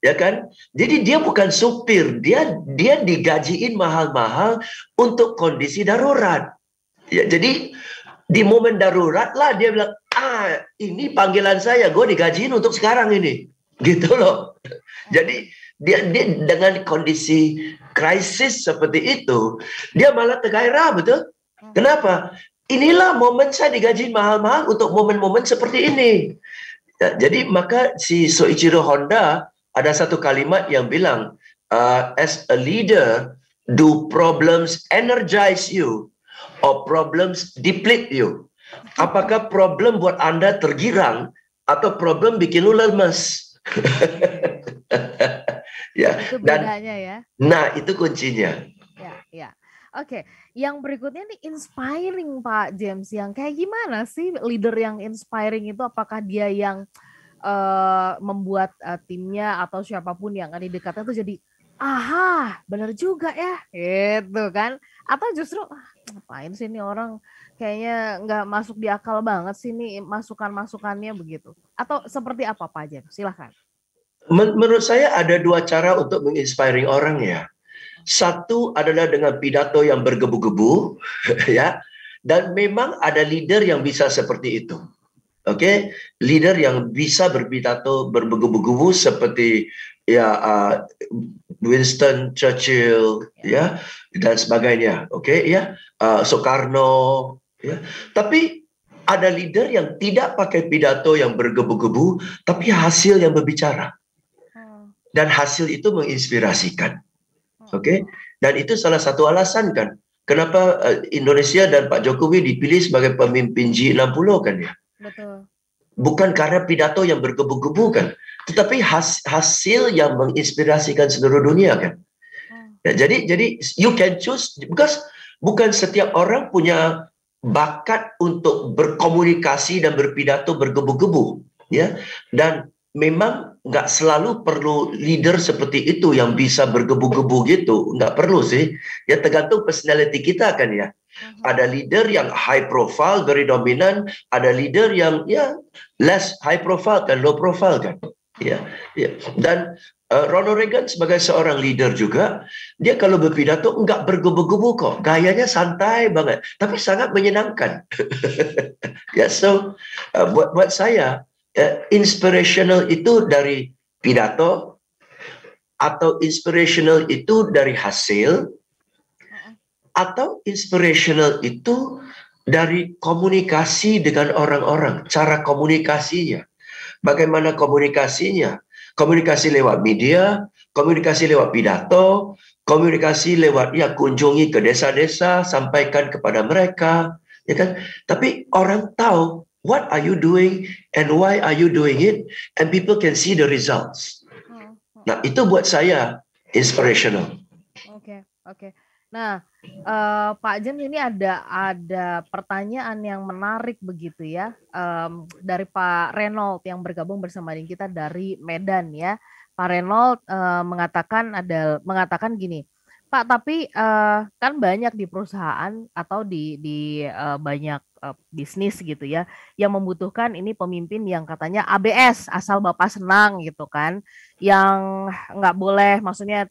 Speaker 5: Ya kan? Jadi dia bukan supir, dia digajiin mahal-mahal untuk kondisi darurat. Ya, jadi di momen darurat lah dia bilang, ini panggilan saya, gue digajiin untuk sekarang ini, gitu loh. Jadi dia dengan kondisi krisis seperti itu, dia malah tergairah, betul? Kenapa? inilah momen saya digaji mahal-mahal untuk momen-momen seperti ini. Ya, jadi maka si Soichiro Honda ada satu kalimat yang bilang, as a leader, do problems energize you or problems deplete you? Apakah problem buat Anda tergirang atau problem bikin lu lemas? Ya,
Speaker 4: itu bedanya ya.
Speaker 5: Nah, itu kuncinya.
Speaker 4: Ya. Oke, yang berikutnya nih inspiring Pak James, yang kayak gimana sih leader yang inspiring itu? Apakah dia yang membuat timnya atau siapapun yang ada di dekatnya tuh jadi benar juga ya, gitu kan? Atau justru ngapain sih ini orang kayaknya nggak masuk di akal banget sih nih masukan-masukannya begitu? Atau seperti apa Pak James? Silahkan.
Speaker 5: Menurut saya ada dua cara untuk menginspiring orang ya. Satu adalah dengan pidato yang bergebu-gebu, ya. Dan memang ada leader yang bisa seperti itu. Oke, leader yang bisa berpidato bergebu-gebu seperti ya Winston Churchill, ya, dan sebagainya. Oke, ya, Soekarno, ya. Tapi ada leader yang tidak pakai pidato yang bergebu-gebu, tapi hasil yang berbicara. Dan hasil itu menginspirasikan. Oke, dan itu salah satu alasan kan kenapa Indonesia dan Pak Jokowi dipilih sebagai pemimpin G60 kan ya.
Speaker 4: Betul.
Speaker 5: Bukan karena pidato yang bergebu-gebu kan, tetapi hasil yang menginspirasikan seluruh dunia kan. Ya, jadi you can choose, because bukan setiap orang punya bakat untuk berkomunikasi dan berpidato bergebu-gebu, ya. Dan memang nggak selalu perlu leader seperti itu yang bisa bergebu-gebu gitu, nggak perlu sih. Ya tergantung personality kita kan ya. Ada leader yang high profile, very dominan. Ada leader yang ya less high profile kan, low profile kan. Ya. Dan Ronald Reagan sebagai seorang leader juga, dia kalau berpidato nggak bergebu-gebu kok. Gayanya santai banget, tapi sangat menyenangkan. Ya, so buat saya, inspirational itu dari pidato atau inspirational itu dari hasil atau inspirational itu dari komunikasi dengan orang-orang, cara komunikasinya. Bagaimana komunikasinya? Komunikasi lewat media, komunikasi lewat pidato, komunikasi lewat kunjungi ke desa-desa, sampaikan kepada mereka, ya kan? Tapi orang tahu what are you doing and why are you doing it, and people can see the results. Nah, itu buat saya inspirational.
Speaker 4: Oke. Nah, Pak James, ini ada pertanyaan yang menarik begitu ya, dari Pak Reynold yang bergabung bersama dengan kita dari Medan ya. Pak Reynold mengatakan gini, Pak, tapi kan banyak di perusahaan atau di banyak bisnis gitu ya, yang membutuhkan ini pemimpin yang katanya ABS, asal Bapak senang gitu kan, yang nggak boleh, maksudnya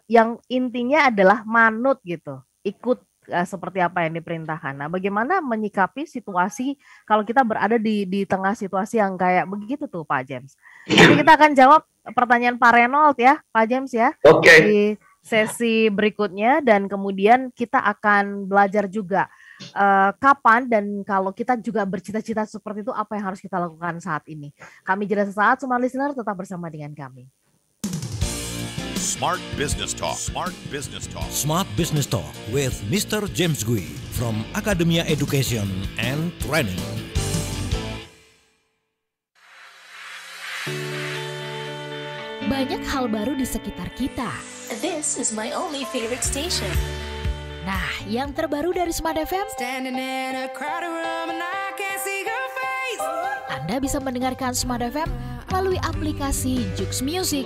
Speaker 4: yang intinya adalah manut gitu, ikut seperti apa yang diperintahkan. Nah, bagaimana menyikapi situasi kalau kita berada di tengah situasi yang kayak begitu tuh, Pak James? Nanti kita akan jawab pertanyaan Pak Reynold ya, Pak James ya.
Speaker 5: Oke.
Speaker 4: Di sesi berikutnya, dan kemudian kita akan belajar juga kapan dan kalau kita juga bercita-cita seperti itu, apa yang harus kita lakukan saat ini. Kami jeda sesaat, semua listener tetap bersama dengan kami.
Speaker 2: Smart Business Talk. Smart Business Talk.
Speaker 3: Smart Business Talk with Mr. James Gui from Academia Education and Training.
Speaker 6: Banyak hal baru di sekitar kita.
Speaker 15: This is my only favorite station.
Speaker 6: Nah, yang terbaru dari Smart FM, Anda bisa mendengarkan Smart FM melalui aplikasi Jux Music.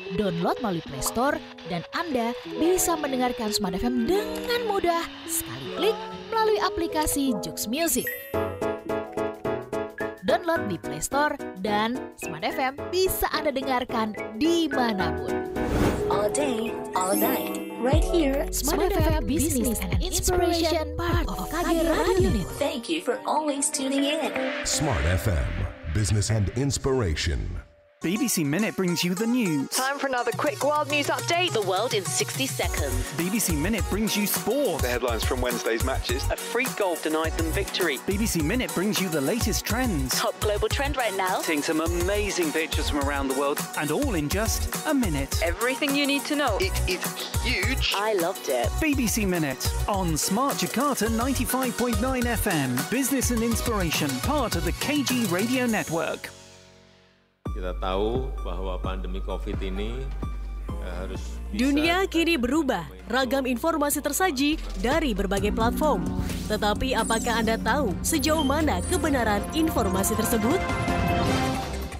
Speaker 6: Download melalui Play Store dan Anda bisa mendengarkan Smart FM dengan mudah sekali klik melalui aplikasi Jux Music. Download di Play Store dan Smart FM bisa Anda dengarkan dimanapun.
Speaker 15: All day, all night, right here.
Speaker 6: Smart FM Business and Inspiration, part of KG Radio Network.
Speaker 15: Thank you for always tuning in.
Speaker 1: Smart FM, Business and Inspiration.
Speaker 16: BBC Minute brings you the news.
Speaker 17: Time for another quick world news update. The world in 60 seconds.
Speaker 16: BBC Minute brings you sport.
Speaker 18: The headlines from Wednesday's matches.
Speaker 17: A free goal denied them victory.
Speaker 16: BBC Minute brings you the latest trends.
Speaker 17: Top global trend right now.
Speaker 18: Seeing some amazing pictures from around the world.
Speaker 16: And all in just a minute.
Speaker 17: Everything you need to know.
Speaker 18: It is huge.
Speaker 17: I loved it.
Speaker 16: BBC Minute on Smart Jakarta 95.9 FM. Business and inspiration, part of the KG Radio Network.
Speaker 19: Kita tahu bahwa pandemi COVID ini harus bisa...
Speaker 7: Dunia kini berubah, ragam informasi tersaji dari berbagai platform. Tetapi apakah Anda tahu sejauh mana kebenaran informasi tersebut?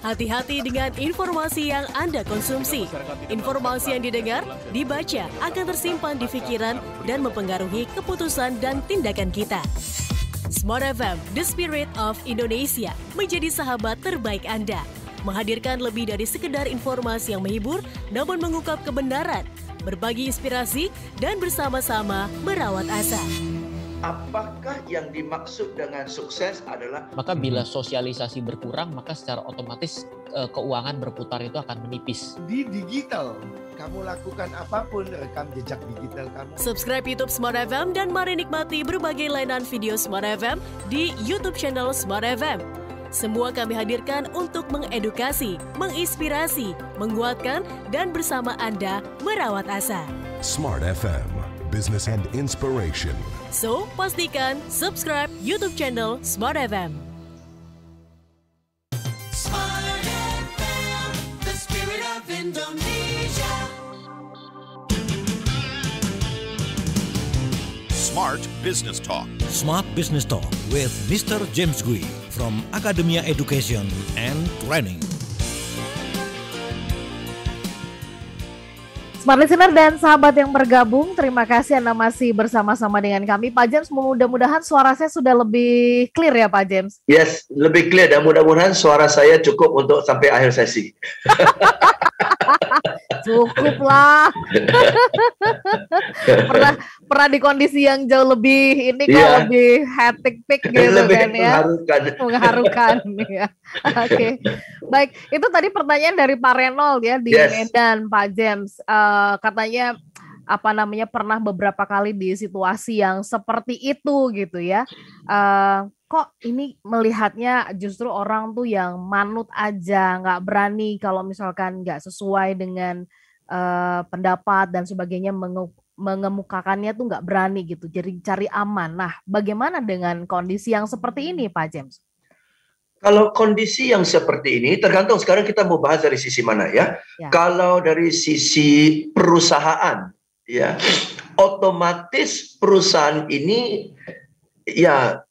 Speaker 7: Hati-hati dengan informasi yang Anda konsumsi. Informasi yang didengar, dibaca akan tersimpan di pikiran dan mempengaruhi keputusan dan tindakan kita. Smart FM, The Spirit of Indonesia, menjadi sahabat terbaik Anda. Menghadirkan lebih dari sekedar informasi yang menghibur, namun mengungkap kebenaran, berbagi inspirasi, dan bersama-sama merawat asa.
Speaker 5: Apakah yang dimaksud dengan sukses adalah...
Speaker 8: Maka bila sosialisasi berkurang, maka secara otomatis keuangan berputar itu akan menipis.
Speaker 9: Di digital, kamu lakukan apapun, rekam jejak digital kamu.
Speaker 7: Subscribe YouTube Smart FM dan mari nikmati berbagai layanan video Smart FM di YouTube channel Smart FM. Semua kami hadirkan untuk mengedukasi, menginspirasi, menguatkan, dan bersama Anda merawat asa.
Speaker 1: Smart FM, Business and Inspiration.
Speaker 7: So, pastikan subscribe YouTube channel Smart FM.
Speaker 10: Smart FM, the spirit of Indonesia.
Speaker 2: Smart Business Talk.
Speaker 3: Smart Business Talk with Mr. James Gui from Academia Education and Training.
Speaker 4: Smart Listener dan sahabat yang bergabung, terima kasih Anda masih bersama-sama dengan kami. Pak James, mudah-mudahan suara saya sudah lebih clear ya Pak James?
Speaker 5: Yes, lebih clear dan mudah-mudahan suara saya cukup untuk sampai akhir sesi.
Speaker 4: Cukuplah. pernah di kondisi yang jauh lebih ini kan lebih hectic peak gitu lebih kan ya. Mengharukan ya. Oke. Baik, itu tadi pertanyaan dari Pak Renold ya di Medan, Pak James. Katanya pernah beberapa kali di situasi yang seperti itu gitu ya. Kok ini melihatnya justru orang tuh yang manut aja, nggak berani kalau misalkan nggak sesuai dengan pendapat dan sebagainya, mengemukakannya tuh nggak berani gitu, jadi cari aman. Nah, bagaimana dengan kondisi yang seperti ini, Pak James?
Speaker 5: Kalau kondisi yang seperti ini, tergantung sekarang kita mau bahas dari sisi mana ya. Kalau dari sisi perusahaan, ya, otomatis perusahaan ini, ya,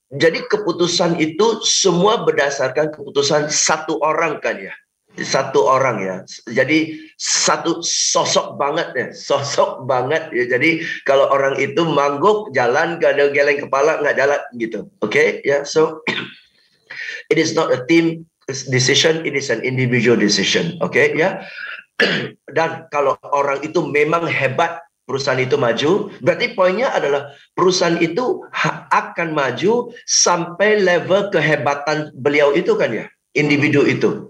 Speaker 5: jadi keputusan itu semua berdasarkan keputusan satu orang kan ya. Satu orang ya. Jadi satu sosok banget ya. Jadi kalau orang itu mangguk, jalan, gak ada geleng kepala, nggak jalan gitu. Oke, ya. So it is not a team decision, it is an individual decision. Oke, ya. Dan kalau orang itu memang hebat, perusahaan itu maju, berarti poinnya adalah perusahaan itu akan maju sampai level kehebatan beliau itu kan ya, individu itu.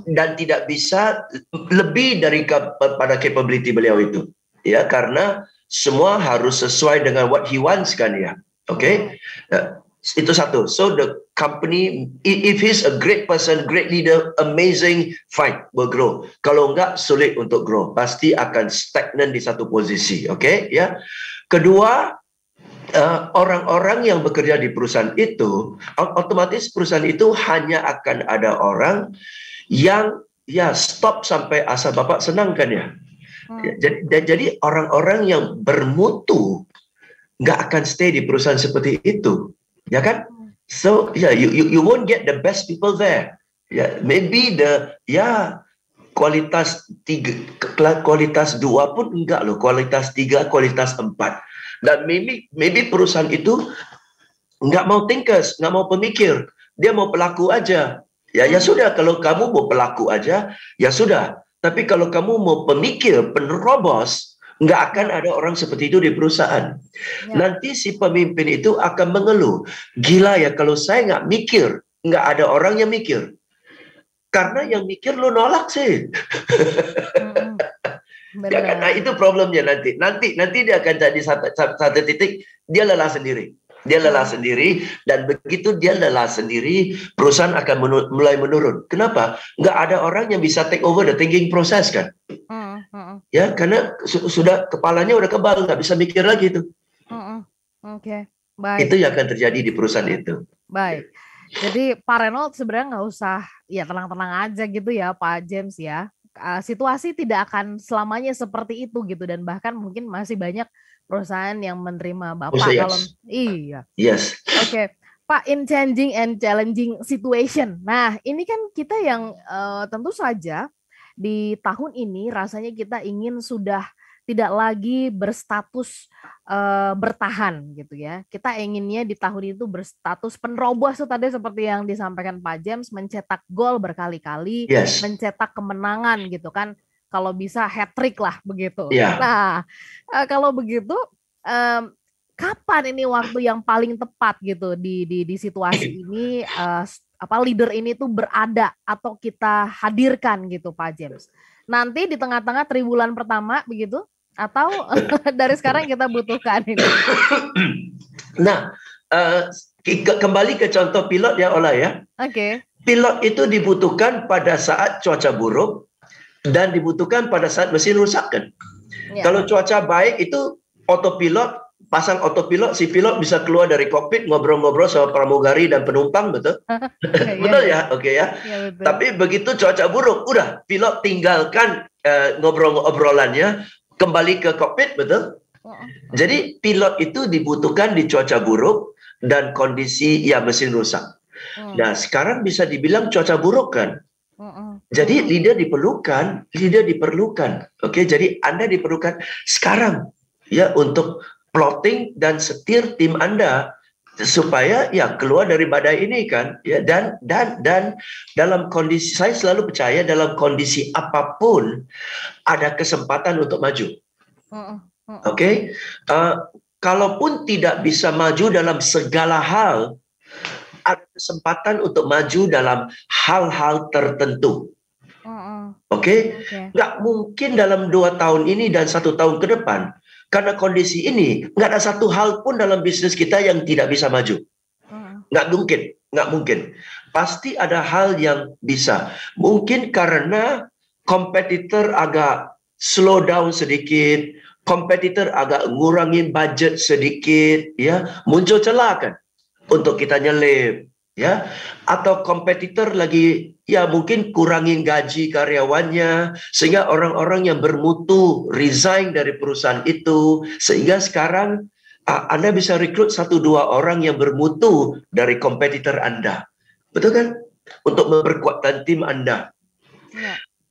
Speaker 5: Dan tidak bisa lebih dari pada capability beliau itu. Ya, karena semua harus sesuai dengan what he wants kan ya. Oke. Itu satu. So the company, if he's a great person, great leader, amazing, fine, will grow. Kalau enggak, sulit untuk grow. Pasti akan stagnan di satu posisi. Oke, ya. Kedua, orang-orang yang bekerja di perusahaan itu, otomatis perusahaan itu hanya akan ada orang yang ya stop sampai asal Bapak senang kan ya. Jadi orang-orang yang bermutu nggak akan stay di perusahaan seperti itu. Ya kan? So you won't get the best people there. Maybe kualitas 3, kualitas 2 pun enggak loh, kualitas 3, kualitas 4. Dan maybe perusahaan itu enggak mau thinkers, enggak mau pemikir, dia mau pelaku aja. Ya sudah, kalau kamu mau pelaku aja, ya sudah. Tapi kalau kamu mau pemikir, penerobos, nggak akan ada orang seperti itu di perusahaan. Nanti si pemimpin itu akan mengeluh. Gila ya, kalau saya nggak mikir, nggak ada orang yang mikir. Karena yang mikir lu nolak sih. Ya kan? Nah, itu problemnya nanti dia akan jadi satu titik dia lelah sendiri. Dia lelah sendiri, dan begitu dia lelah sendiri, perusahaan akan mulai menurun. Kenapa? Nggak ada orang yang bisa take over the thinking process kan? Ya, karena sudah kepalanya udah kebal, nggak bisa mikir lagi tuh.
Speaker 4: Oke, baik.
Speaker 5: Itu yang akan terjadi di perusahaan itu.
Speaker 4: Baik. Jadi Pak Reynold sebenarnya nggak usah ya tenang-tenang aja gitu ya Pak James ya. Situasi tidak akan selamanya seperti itu gitu, dan bahkan mungkin masih banyak perusahaan yang menerima Bapak kalau iya.
Speaker 5: Yes.
Speaker 4: Oke. Pak, in changing and challenging situation. Nah, ini kan kita yang tentu saja di tahun ini rasanya kita ingin sudah tidak lagi berstatus bertahan gitu ya. Kita inginnya di tahun itu berstatus penerobos tadi seperti yang disampaikan Pak James, mencetak gol berkali-kali, mencetak kemenangan gitu kan. Kalau bisa hat-trick lah begitu. Nah, kalau begitu kapan ini waktu yang paling tepat gitu di situasi ini leader ini tuh berada atau kita hadirkan gitu Pak James. Nanti di tengah-tengah triwulan pertama begitu, atau dari sekarang kita butuhkan ini?
Speaker 5: Nah, kembali ke contoh pilot ya Ola ya.
Speaker 4: Oke.
Speaker 5: Pilot itu dibutuhkan pada saat cuaca buruk dan dibutuhkan pada saat mesin rusak kan. Kalau cuaca baik itu autopilot, pasang autopilot, si pilot bisa keluar dari kokpit ngobrol-ngobrol sama pramugari dan penumpang, betul? Betul ya? Oke ya. Tapi begitu cuaca buruk, udah pilot tinggalkan ngobrol-ngobrolannya, kembali ke kokpit, betul? Jadi pilot itu dibutuhkan di cuaca buruk dan kondisi ya mesin rusak. Nah, sekarang bisa dibilang cuaca buruk kan? Jadi leader diperlukan. Oke, jadi Anda diperlukan sekarang ya untuk plotting dan setir tim Anda supaya ya keluar dari badai ini kan ya, dan dalam kondisi, saya selalu percaya dalam kondisi apapun ada kesempatan untuk maju. Oke. Kalaupun tidak bisa maju dalam segala hal, ada kesempatan untuk maju dalam hal-hal tertentu. Oke? Nggak mungkin dalam 2 tahun ini dan 1 tahun ke depan. Karena kondisi ini, nggak ada satu hal pun dalam bisnis kita yang tidak bisa maju. Nggak mungkin. Pasti ada hal yang bisa. Mungkin karena kompetitor agak slow down sedikit, kompetitor agak ngurangin budget sedikit, ya muncul celah kan untuk kita nyelip, ya, atau kompetitor lagi ya mungkin kurangin gaji karyawannya sehingga orang-orang yang bermutu resign dari perusahaan itu, sehingga sekarang Anda bisa rekrut 1-2 orang yang bermutu dari kompetitor Anda, betul kan, untuk memperkuatkan tim Anda.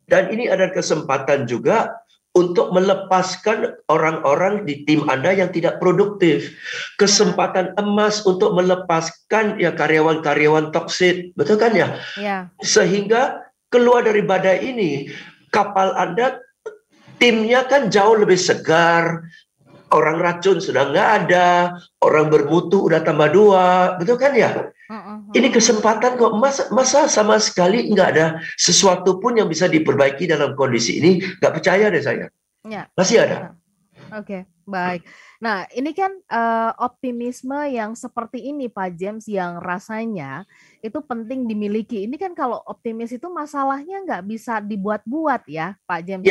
Speaker 5: Dan ini ada kesempatan juga untuk melepaskan orang-orang di tim Anda yang tidak produktif. Kesempatan emas untuk melepaskan ya karyawan-karyawan toksik, betul kan ya? Sehingga keluar dari badai ini, kapal Anda, timnya kan jauh lebih segar, orang racun sudah nggak ada, orang bermutu udah tambah 2, betul kan ya? Ini kesempatan kok, masa sama sekali nggak ada sesuatu pun yang bisa diperbaiki dalam kondisi ini? Nggak percaya deh saya. Masih ada.
Speaker 4: Oke, baik. Nah, ini kan optimisme yang seperti ini Pak James yang rasanya itu penting dimiliki. Ini kan kalau optimis itu masalahnya nggak bisa dibuat-buat ya Pak James.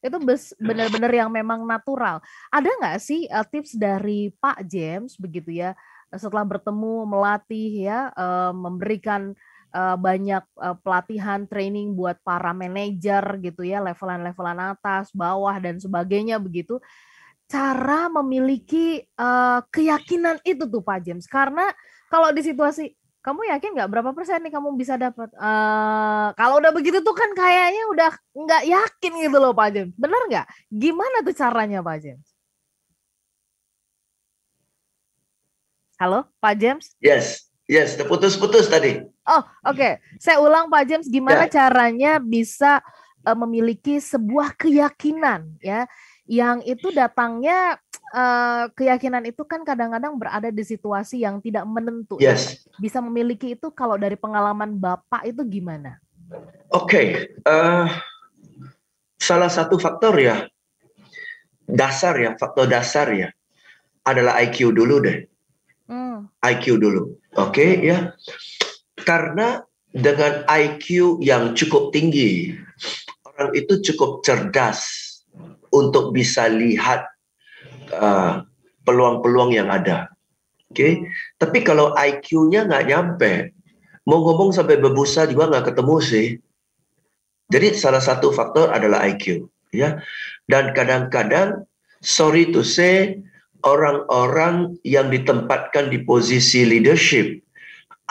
Speaker 4: Itu benar-benar yang memang natural. Ada nggak sih tips dari Pak James begitu ya, setelah bertemu, melatih ya, memberikan banyak pelatihan, training buat para manajer gitu ya, levelan-levelan atas, bawah dan sebagainya begitu, cara memiliki keyakinan itu tuh Pak James. Karena kalau di situasi, kamu yakin nggak berapa persen nih kamu bisa dapat? Kalau udah begitu tuh kan kayaknya udah nggak yakin gitu loh Pak James. Benar nggak? Gimana tuh caranya Pak James? Halo, Pak James?
Speaker 5: Yes, putus-putus tadi.
Speaker 4: Oh, oke. Saya ulang Pak James, gimana caranya bisa memiliki sebuah keyakinan ya, yang itu datangnya keyakinan itu kan kadang-kadang berada di situasi yang tidak menentu. Bisa memiliki itu kalau dari pengalaman Bapak itu gimana?
Speaker 5: Oke, salah satu faktor faktor dasar adalah IQ dulu deh. IQ dulu, oke ya. Karena dengan IQ yang cukup tinggi, orang itu cukup cerdas untuk bisa lihat peluang-peluang yang ada. Oke, tapi kalau IQ-nya nggak nyampe, mau ngomong sampai berbusa juga nggak ketemu sih. Jadi salah satu faktor adalah IQ, ya. Dan kadang-kadang, sorry to say, orang-orang yang ditempatkan di posisi leadership,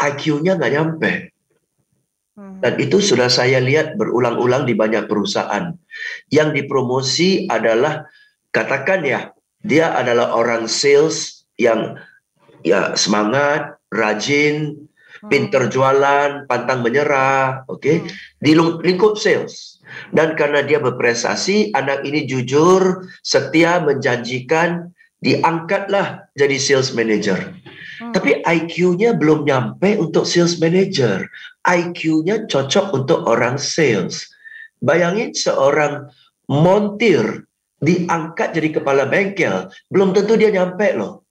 Speaker 5: IQ-nya nggak nyampe. Dan itu sudah saya lihat berulang-ulang di banyak perusahaan. Yang dipromosi adalah, katakan dia adalah orang sales yang semangat, rajin, pinter jualan, pantang menyerah, di lingkup sales. Dan karena dia berprestasi, anak ini jujur, setia, menjanjikan, diangkatlah jadi sales manager. Tapi IQ-nya belum nyampe untuk sales manager. IQ-nya cocok untuk orang sales. Bayangin seorang montir diangkat jadi kepala bengkel, belum tentu dia nyampe loh.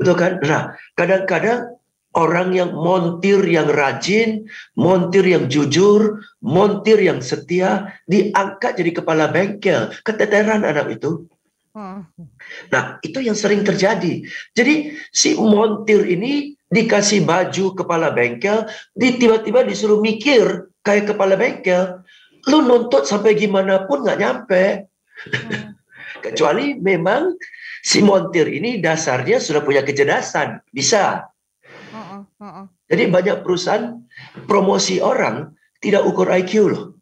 Speaker 5: Betul kan? Nah, kadang-kadang orang yang montir yang rajin, montir yang jujur, montir yang setia, diangkat jadi kepala bengkel. Keteteran anak itu. Nah, itu yang sering terjadi. Jadi, si montir ini dikasih baju kepala bengkel, tiba-tiba disuruh mikir kayak kepala bengkel. Lu nuntut sampai gimana pun nggak nyampe. Kecuali memang si montir ini dasarnya sudah punya kecerdasan. Bisa. Jadi banyak perusahaan promosi orang tidak ukur IQ loh.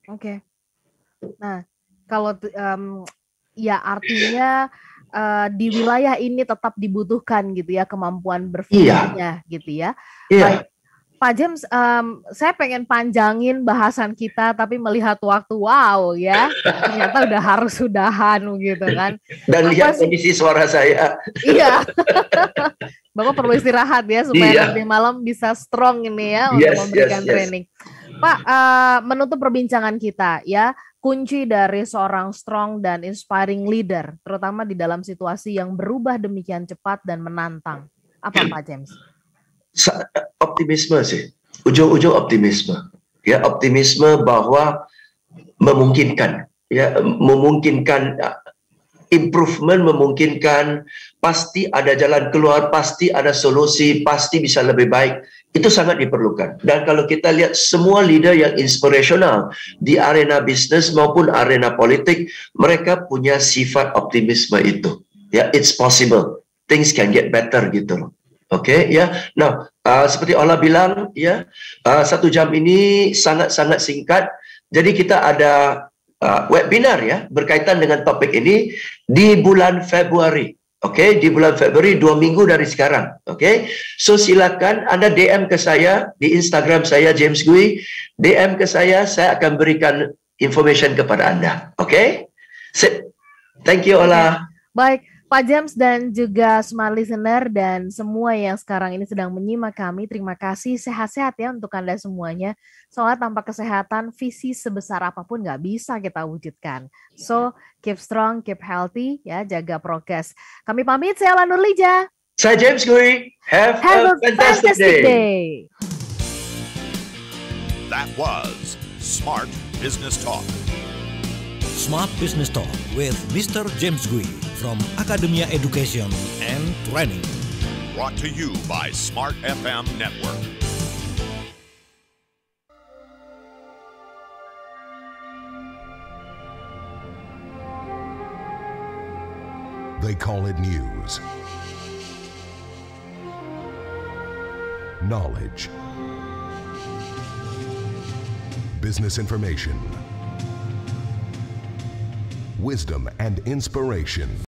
Speaker 4: Oke. Nah, kalau artinya di wilayah ini tetap dibutuhkan gitu ya kemampuan berpikirnya gitu ya. Baik, Pak James, saya pengen panjangin bahasan kita tapi melihat waktu, wow ya, ternyata udah harus sudahan gitu kan.
Speaker 5: Dan lihat kondisi suara saya.
Speaker 4: Iya. Bapak perlu istirahat ya supaya nanti malam bisa strong ini ya untuk memberikan training. Pak, menutup perbincangan kita ya, kunci dari seorang strong dan inspiring leader, terutama di dalam situasi yang berubah demikian cepat dan menantang. Apa Pak James?
Speaker 5: Optimisme sih, ujung-ujung optimisme. Ya, optimisme bahwa memungkinkan, improvement memungkinkan, pasti ada jalan keluar, pasti ada solusi, pasti bisa lebih baik. Itu sangat diperlukan. Dan kalau kita lihat semua leader yang inspirational di arena bisnis maupun arena politik, mereka punya sifat optimisme itu. Ya, it's possible. Things can get better gitu loh. Oke, ya. Nah, seperti Allah bilang, 1 jam ini sangat-sangat singkat. Jadi kita ada webinar berkaitan dengan topik ini di bulan Februari. Oke, di bulan Februari 2 minggu dari sekarang. Oke, so silakan Anda DM ke saya di Instagram saya James Gui. DM ke saya akan berikan information kepada Anda. Oke, thank you Allah.
Speaker 4: Baik. Pak James dan juga smart listener dan semua yang sekarang ini sedang menyimak kami, terima kasih, sehat-sehat ya untuk Anda semuanya. Soalnya tanpa kesehatan, visi sebesar apapun nggak bisa kita wujudkan. So, keep strong, keep healthy, ya, jaga prokes. Kami pamit, saya Lanur Lija.
Speaker 5: Saya James Gui. Have a fantastic day.
Speaker 2: That was Smart Business Talk.
Speaker 3: Smart Business Talk with Mr. James Gui from Academia Education and Training.
Speaker 2: Brought to you by Smart FM Network.
Speaker 1: They call it news, knowledge, business information, wisdom and inspiration.